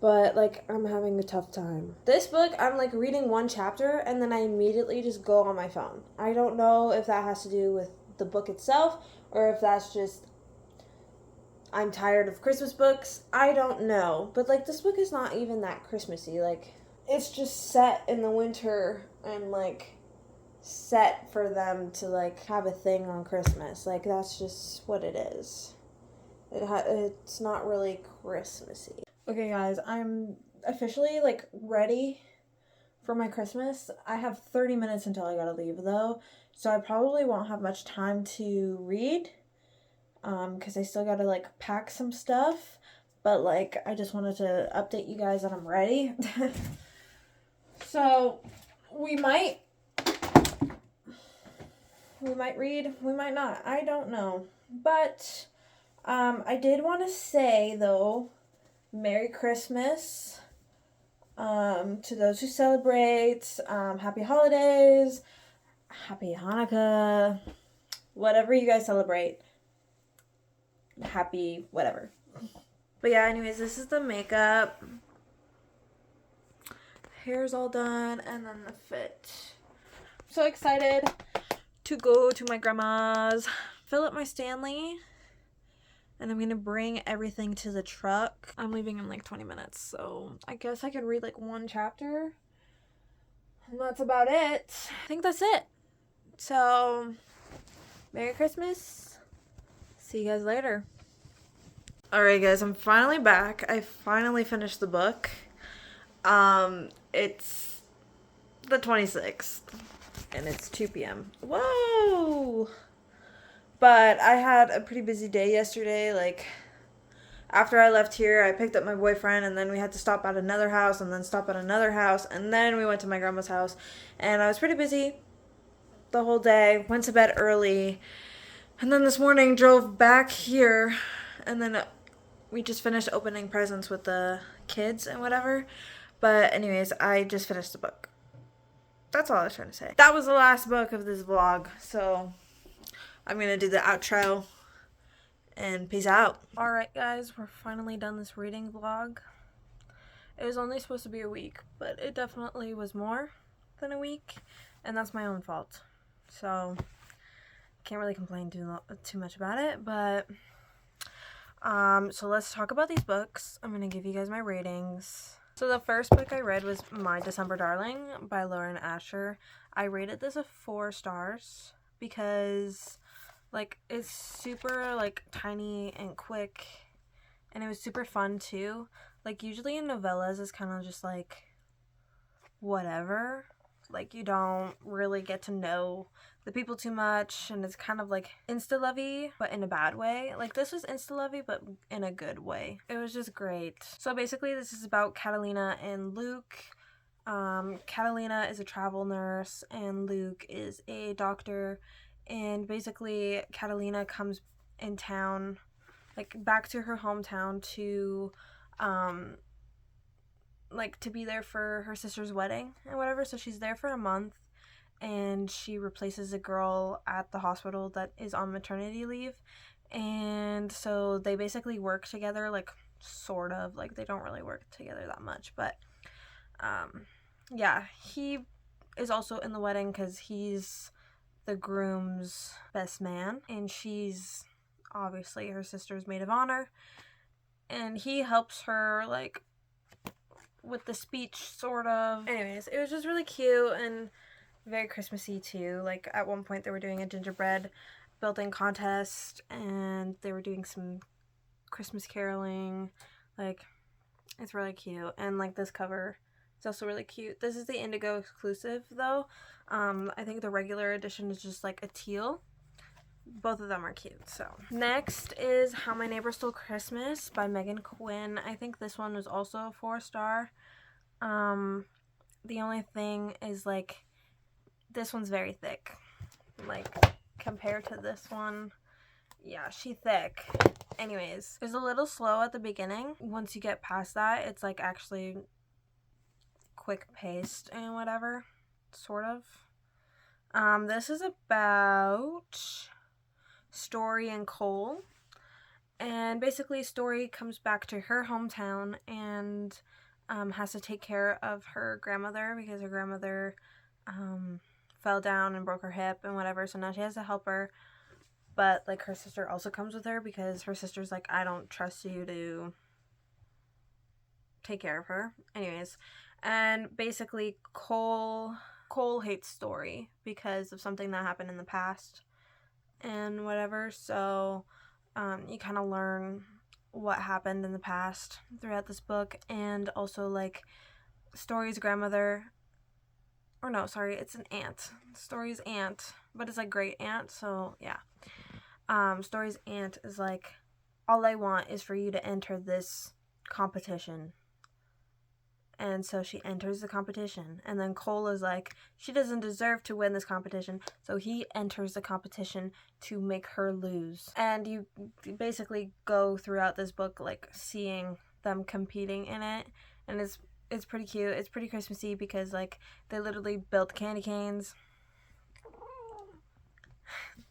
but like I'm having a tough time. This book, I'm like reading one chapter and then I immediately just go on my phone. I don't know if that has to do with the book itself or if that's just I'm tired of Christmas books. I don't know. But like, this book is not even that Christmassy. Like, it's just set in the winter and like set for them to like have a thing on Christmas. Like, that's just what it is. It's not really Christmassy. Okay guys, I'm officially like ready for my Christmas. I have 30 minutes until I gotta leave though, so I probably won't have much time to read because I still gotta like pack some stuff, but like I just wanted to update you guys that I'm ready. So we might read, we might not, I don't know. But I did want to say though, Merry Christmas to those who celebrate, Happy Holidays, Happy Hanukkah, whatever you guys celebrate, happy whatever. But yeah, anyways, this is the makeup. Hair's all done, and then the fit. I'm so excited to go to my grandma's, fill up my Stanley, and I'm gonna bring everything to the truck. I'm leaving in like 20 minutes, so I guess I could read like one chapter, and that's about it. I think that's it. So, Merry Christmas. See you guys later. Alright guys, I'm finally back. I finally finished the book. It's the 26th, and it's 2 p.m. Whoa! But I had a pretty busy day yesterday. Like, after I left here, I picked up my boyfriend, and then we had to stop at another house, and then stop at another house, and then we went to my grandma's house, and I was pretty busy the whole day. Went to bed early, and then this morning drove back here, and then we just finished opening presents with the kids and whatever. But anyways, I just finished the book. That's all I was trying to say. That was the last book of this vlog, so I'm gonna do the outro and peace out. Alright guys, we're finally done this reading vlog. It was only supposed to be a week, but it definitely was more than a week, and that's my own fault. So can't really complain too much about it, but so let's talk about these books. I'm gonna give you guys my ratings. So the first book I read was My December Darling by Lauren Asher. I rated this a 4 stars because like it's super like tiny and quick, and it was super fun too. Like usually in novellas it's kind of just like whatever, like you don't really get to know the people too much, and it's kind of like insta-lovey but in a bad way. Like this was insta-lovey but in a good way. It was just great. So basically this is about Catalina and Luke. Catalina is a travel nurse and Luke is a doctor, and basically Catalina comes in town, like back to her hometown to like to be there for her sister's wedding and whatever. So she's there for a month, and she replaces a girl at the hospital that is on maternity leave. And so they basically work together, like sort of, like they don't really work together that much, but yeah, he is also in the wedding because he's the groom's best man, and she's obviously her sister's maid of honor, and he helps her like with the speech sort of. Anyways, it was just really cute and very Christmassy too. Like at one point they were doing a gingerbread building contest and they were doing some Christmas caroling. Like it's really cute, and like this cover is also really cute. This is the Indigo exclusive though. I think the regular edition is just like a teal. Both of them are cute. So next is How My Neighbor Stole Christmas by Megan Quinn. I think this one was also a 4 star. The only thing is like this one's very thick, like compared to this one. Yeah, she thick. Anyways, it's a little slow at the beginning. Once you get past that, it's like actually quick paced and whatever, sort of. This is about Story and Cole, and basically Story comes back to her hometown and has to take care of her grandmother because her grandmother fell down and broke her hip and whatever, so now she has to help her. But like her sister also comes with her because her sister's like, I don't trust you to take care of her. Anyways, and basically Cole hates Story because of something that happened in the past and whatever. So you kind of learn what happened in the past throughout this book. And also like Story's grandmother, or no, sorry, it's an aunt. Story's aunt, but it's like great aunt. So yeah, Story's aunt is like, all I want is for you to enter this competition. And so she enters the competition, and then Cole is like, she doesn't deserve to win this competition, so he enters the competition to make her lose. And you basically go throughout this book like seeing them competing in it, and it's pretty cute. It's pretty Christmassy because like they literally built candy canes.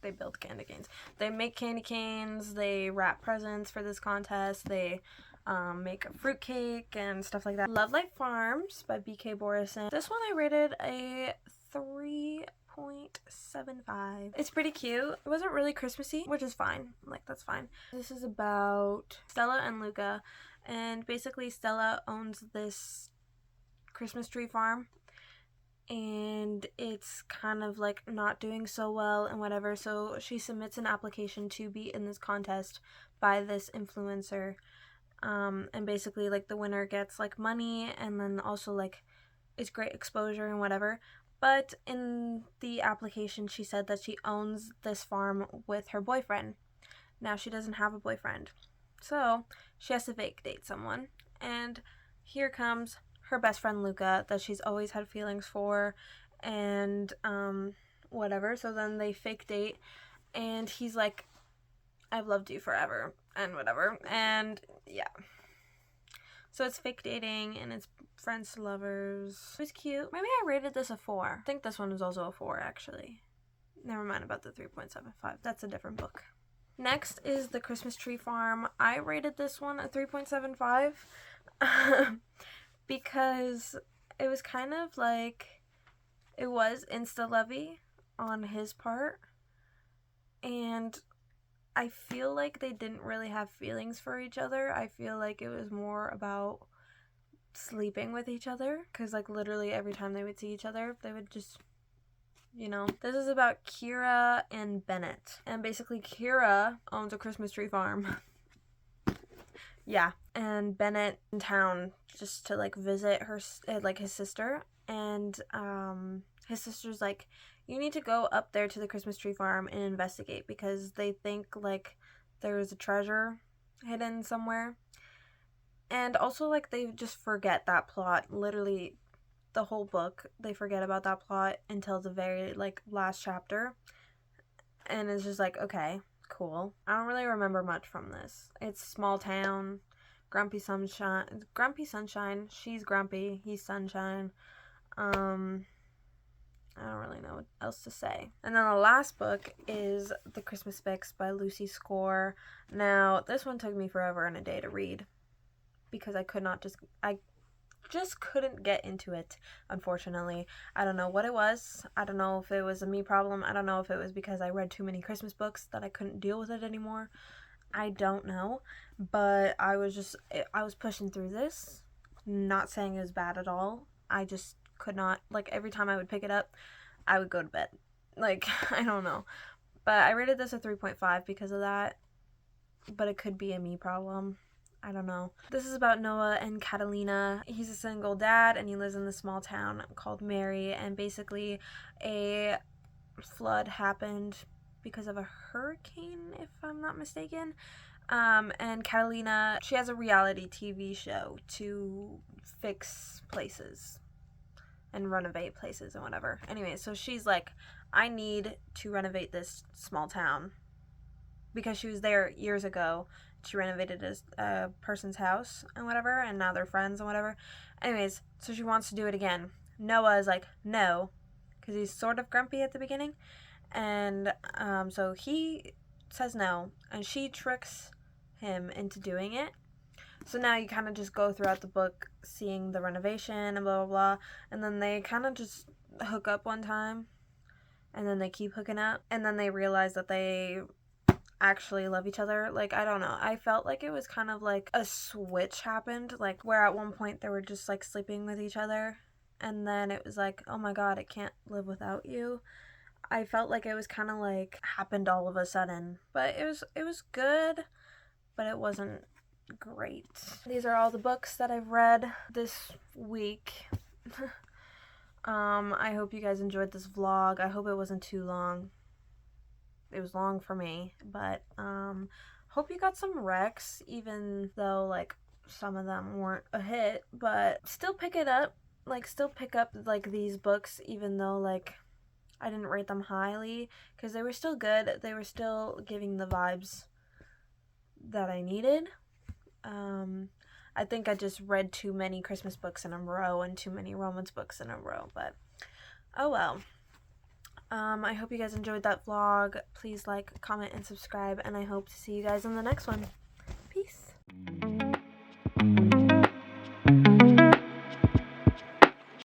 They build candy canes. They make candy canes. They wrap presents for this contest. They make a fruitcake and stuff like that. Love Light Farms by B.K. Borison. This one I rated a 3.75. It's pretty cute. It wasn't really Christmassy, which is fine. Like, that's fine. This is about Stella and Luca, and basically Stella owns this Christmas tree farm, and it's kind of like not doing so well and whatever, so she submits an application to be in this contest by this influencer. And basically like the winner gets like money, and then also like it's great exposure and whatever. But in the application she said that she owns this farm with her boyfriend. Now she doesn't have a boyfriend, so she has to fake date someone, and here comes her best friend Luca that she's always had feelings for, and whatever. So then they fake date, and he's like, I've loved you forever. and whatever. And yeah. So it's fake dating and it's friends to lovers. It was cute. Maybe I rated this a 4. I think this one was also a 4 actually. Never mind about the 3.75. That's a different book. Next is The Christmas Tree Farm. I rated this one a 3.75 because it was kind of like, it was insta-lovey on his part, and I feel like they didn't really have feelings for each other. I feel like it was more about sleeping with each other, because like literally every time they would see each other, they would just, you know. This is about Kira and Bennett, and basically Kira owns a Christmas tree farm. Yeah, and Bennett in town just to like visit her, like his sister, and his sister's like, you need to go up there to the Christmas tree farm and investigate, because they think like there's a treasure hidden somewhere. And also like they just forget that plot. Literally the whole book, they forget about that plot until the very like last chapter. And it's just like, okay, cool. I don't really remember much from this. It's small town, grumpy sunshine. She's grumpy, he's sunshine. I don't really know what else to say. And then the last book is The Christmas Fix by Lucy Score. Now, this one took me forever and a day to read because I just couldn't get into it, unfortunately. I don't know what it was. I don't know if it was a me problem. I don't know if it was because I read too many Christmas books that I couldn't deal with it anymore. I don't know. But I was pushing through this. Not saying it was bad at all. I just could not, like, every time I would pick it up, I would go to bed. Like, I don't know. But I rated this a 3.5 because of that. But it could be a me problem. I don't know. This is about Noah and Catalina. He's a single dad and he lives in this small town called Mary, and basically a flood happened because of a hurricane, if I'm not mistaken. And Catalina, she has a reality TV show to fix places and renovate places and whatever. Anyway, so she's like, I need to renovate this small town, because she was there years ago. She renovated a person's house and whatever, and now they're friends and whatever. Anyways, so she wants to do it again. Noah is like, no, because he's sort of grumpy at the beginning. And so he says no, and she tricks him into doing it. So now you kind of just go throughout the book seeing the renovation and blah, blah, blah. And then they kind of just hook up one time. And then they keep hooking up. And then they realize that they actually love each other. Like, I don't know. I felt like it was kind of like a switch happened. Like, where at one point they were just like sleeping with each other. And then it was like, oh my god, I can't live without you. I felt like it was kind of like happened all of a sudden. But it was good. But it wasn't great. These are all the books that I've read this week. I hope you guys enjoyed this vlog. I hope it wasn't too long. It was long for me, but hope you got some recs, even though like some of them weren't a hit, but still pick it up. Like, still pick up like these books, even though like I didn't rate them highly, because they were still good. They were still giving the vibes that I needed. I think I just read too many Christmas books in a row and too many romance books in a row, but oh well. I hope you guys enjoyed that vlog. Please like, comment, and subscribe, and I hope to see you guys in the next one.